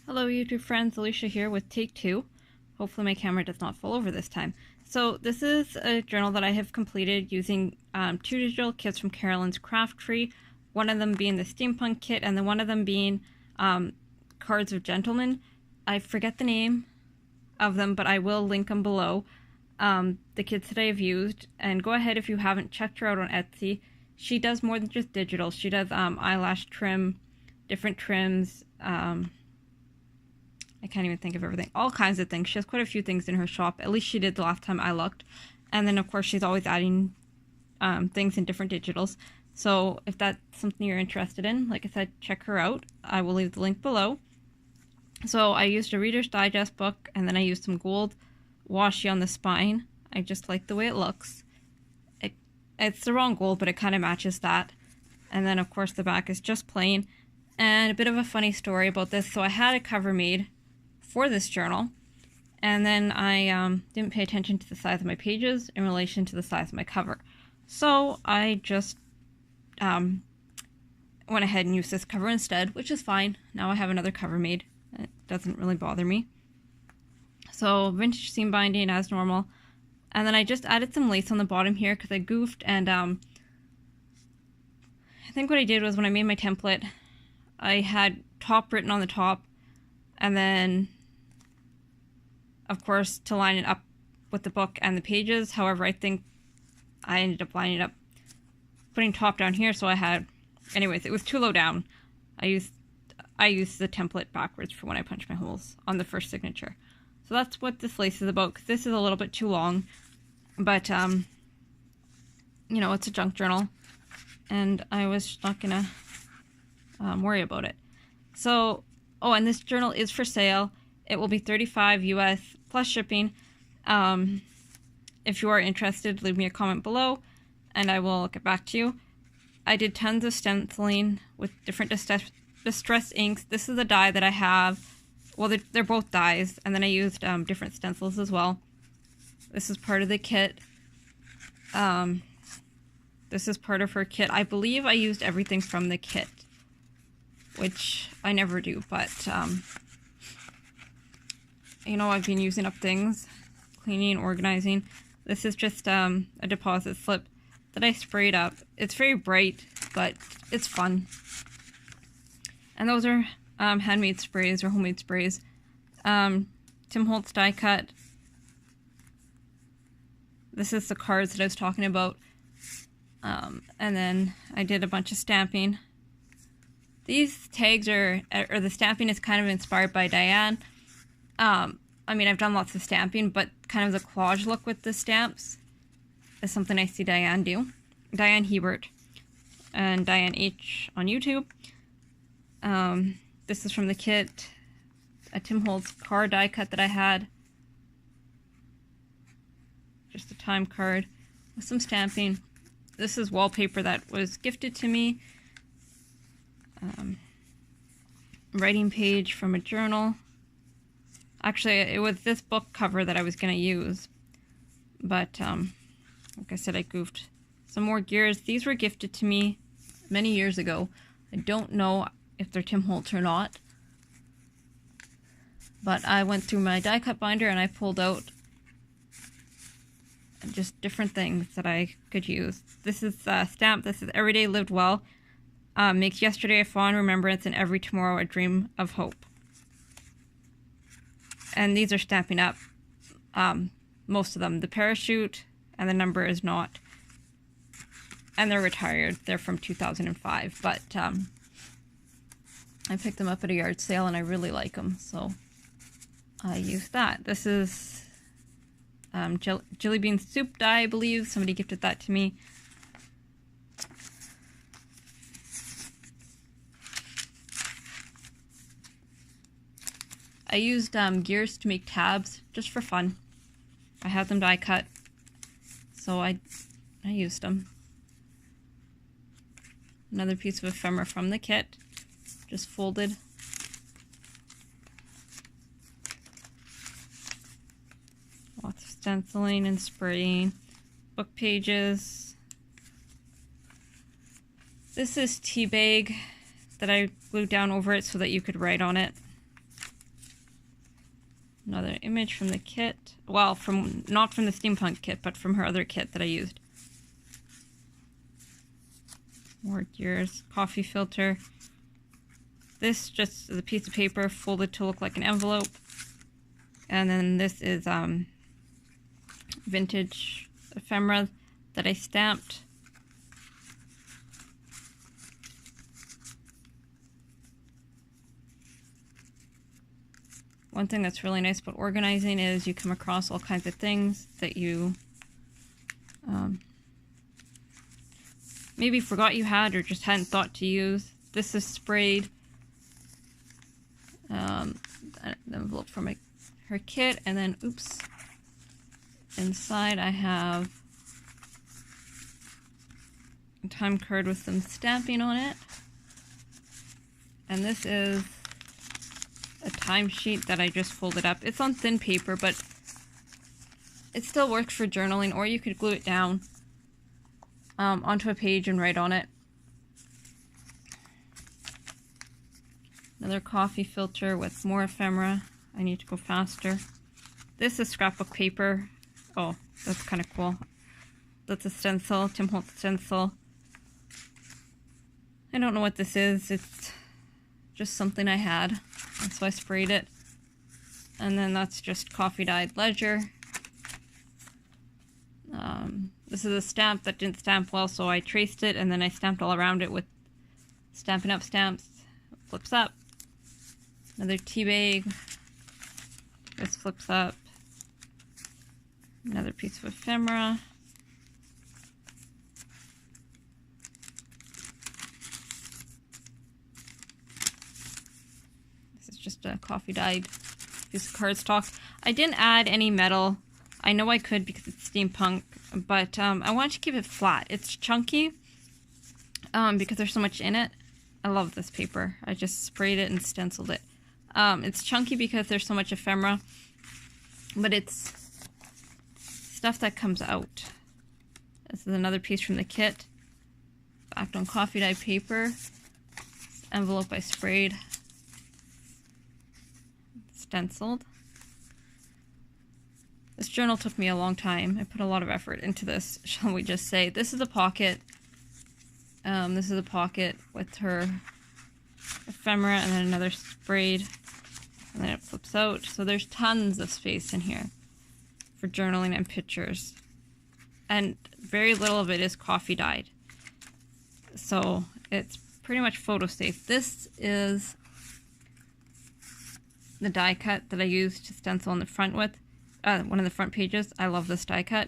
Hello YouTube friends, Alicia here with take 2. Hopefully my camera does not fall over this time. So this is a journal that I have completed using 2 digital kits from Carolyn's Craft Tree, one of them being the Steampunk kit and then one of them being Cards of Gentlemen. I forget the name of them, but I will link them below, the kits that I have used. And go ahead if you haven't checked her out on Etsy. She does more than just digital. She does eyelash trim, different trims, I can't even think of everything. All kinds of things. She has quite a few things in her shop. At least she did the last time I looked. And then, of course, she's always adding things in different digitals. So if that's something you're interested in, like I said, check her out. I will leave the link below. So I used a Reader's Digest book, and then I used some gold washi on the spine. I just like the way it looks. It's the wrong gold, but it kind of matches that. And then, of course, the back is just plain. And a bit of a funny story about this. So I had a cover made for this journal, and then I didn't pay attention to the size of my pages in relation to the size of my cover. So I just went ahead and used this cover instead, which is fine. Now I have another cover made. It doesn't really bother me. So vintage seam binding as normal. And then I just added some lace on the bottom here because I goofed, and I think what I did was when I made my template, I had top written on the top, and then of course to line it up with the book and the pages. However, I think I ended up lining it up, putting top down here, so I had, anyways, it was too low down. I used the template backwards for when I punch my holes on the first signature. So that's what this lace is about, because this is a little bit too long, but you know, it's a junk journal, and I was just not gonna worry about it. So, oh, and this journal is for sale. It will be $35 US plus shipping. If you are interested, leave me a comment below and I will get back to you. I did tons of stenciling with different distress inks. This is a die that I have. Well, they're both dies, and then I used different stencils as well. This is part of the kit. This is part of her kit. I believe I used everything from the kit, which I never do, but you know, I've been using up things, cleaning and organizing. This is just a deposit slip that I sprayed up. It's very bright, but it's fun. And those are handmade sprays or homemade sprays. Tim Holtz die cut. This is the cards that I was talking about. And then I did a bunch of stamping. These tags or the stamping is kind of inspired by Diane. I mean, I've done lots of stamping, but kind of the collage look with the stamps is something I see Diane do. Diane Hebert and Diane H on YouTube. This is from the kit, a Tim Holtz card die cut that I had. Just a time card with some stamping. This is wallpaper that was gifted to me. Writing page from a journal. Actually, it was this book cover that I was going to use, but like I said, I goofed. Some more gears. These were gifted to me many years ago. I don't know if they're Tim Holtz or not, but I went through my die cut binder and I pulled out just different things that I could use. This is stamp. This is Everyday Lived Well. Makes yesterday a fond remembrance and every tomorrow a dream of hope. And these are stamping up, most of them. The parachute and the number is not. And they're retired. They're from 2005. But I picked them up at a yard sale and I really like them. So I used that. This is jelly bean soup die, I believe. Somebody gifted that to me. I used gears to make tabs just for fun. I had them die cut, so I used them. Another piece of ephemera from the kit, just folded. Lots of stenciling and spraying. Book pages. This is tea bag that I glued down over it so that you could write on it. Another image from the kit. Well, not from the Steampunk kit, but from her other kit that I used. More gears. Coffee filter. This just is a piece of paper folded to look like an envelope. And then this is vintage ephemera that I stamped. One thing that's really nice about organizing is you come across all kinds of things that you maybe forgot you had or just hadn't thought to use. This is sprayed. An envelope from her kit, and then, oops, inside I have a time card with some stamping on it. And this is a timesheet that I just folded up. It's on thin paper, but it still works for journaling, or you could glue it down onto a page and write on it. Another coffee filter with more ephemera. I need to go faster. This is scrapbook paper. Oh, that's kind of cool. That's a stencil, Tim Holtz stencil. I don't know what this is. It's just something I had, so I sprayed it. And then that's just coffee dyed ledger. This is a stamp that didn't stamp well, so I traced it and then I stamped all around it with Stampin' Up! Stamps. It flips up. Another tea bag. This flips up. Another piece of ephemera. This is just a coffee dyed piece of cardstock. I didn't add any metal. I know I could because it's steampunk, but I wanted to keep it flat. It's chunky because there's so much in it. I love this paper. I just sprayed it and stenciled it. It's chunky because there's so much ephemera, but it's stuff that comes out. This is another piece from the kit. Backed on coffee dye paper. Envelope I sprayed. Stenciled. This journal took me a long time. I put a lot of effort into this, shall we just say. This is a pocket. This is a pocket with her ephemera and then another sprayed. And then it flips out. So there's tons of space in here for journaling and pictures. And very little of it is coffee dyed. So it's pretty much photo safe. This is the die cut that I used to stencil on the front with. One of the front pages. I love this die cut.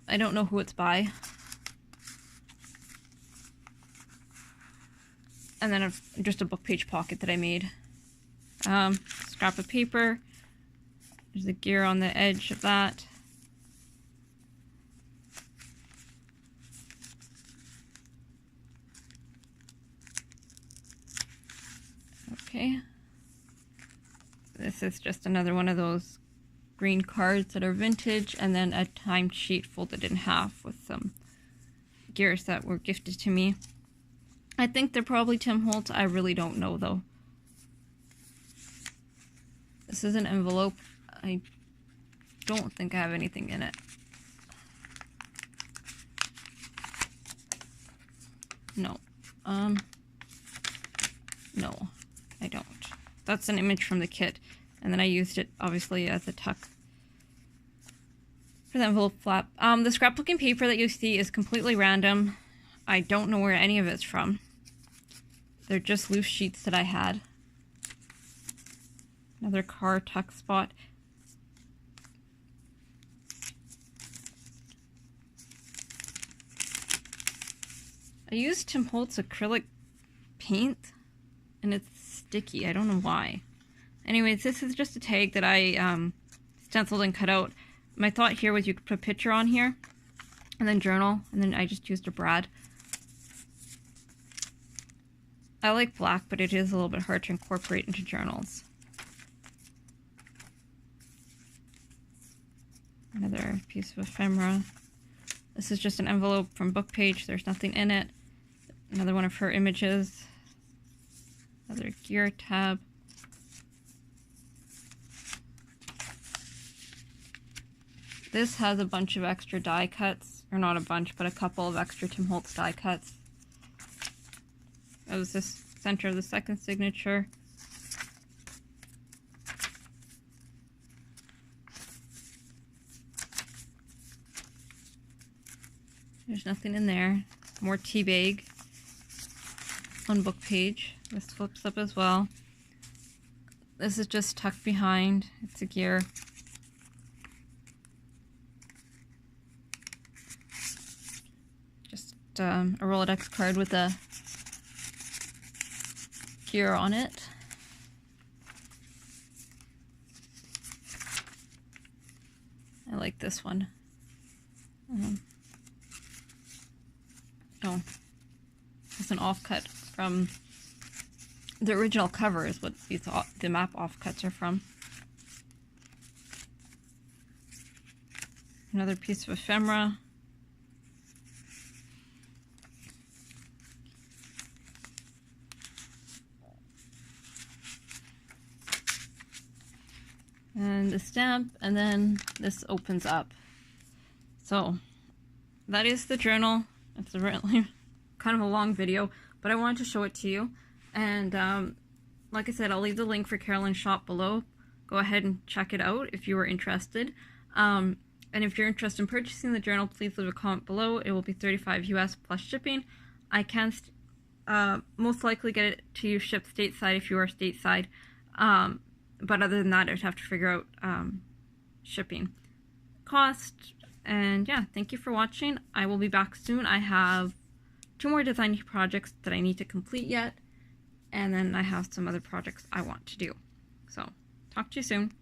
I don't know who it's by. And then just a book page pocket that I made. Scrap of paper. There's a gear on the edge of that. Okay. This is just another one of those green cards that are vintage, and then a timed sheet folded in half with some gears that were gifted to me. I think they're probably Tim Holtz. I really don't know though. This is an envelope. I don't think I have anything in it. No. No, I don't. That's an image from the kit. And then I used it, obviously, as a tuck for the envelope flap. The scrapbooking paper that you see is completely random. I don't know where any of it's from. They're just loose sheets that I had. Another car tuck spot. I used Tim Holtz acrylic paint, and it's sticky. I don't know why. Anyways, this is just a tag that I stenciled and cut out. My thought here was you could put a picture on here, and then journal, and then I just used a brad. I like black, but it is a little bit hard to incorporate into journals. Another piece of ephemera. This is just an envelope from book page. There's nothing in it. Another one of her images. Another gear tab. This has a bunch of extra die cuts, or not a bunch, but a couple of extra Tim Holtz die cuts. That was the center of the second signature. There's nothing in there. More tea bag on book page. This flips up as well. This is just tucked behind. It's a gear. Just a Rolodex card with a gear on it. I like this one. Oh, it's an offcut from the original cover is what these the map offcuts are from. Another piece of ephemera. And the stamp, and then this opens up. So that is the journal. It's really kind of a long video, but I wanted to show it to you. And like I said, I'll leave the link for Carolyn's shop below. Go ahead and check it out if you are interested. And if you're interested in purchasing the journal, please leave a comment below. It will be $35 US plus shipping. I can most likely get it to you shipped stateside if you are stateside. But other than that, I'd have to figure out shipping cost. And yeah, thank you for watching. I will be back soon. I have 2 more design projects that I need to complete yet. And then I have some other projects I want to do. So, talk to you soon.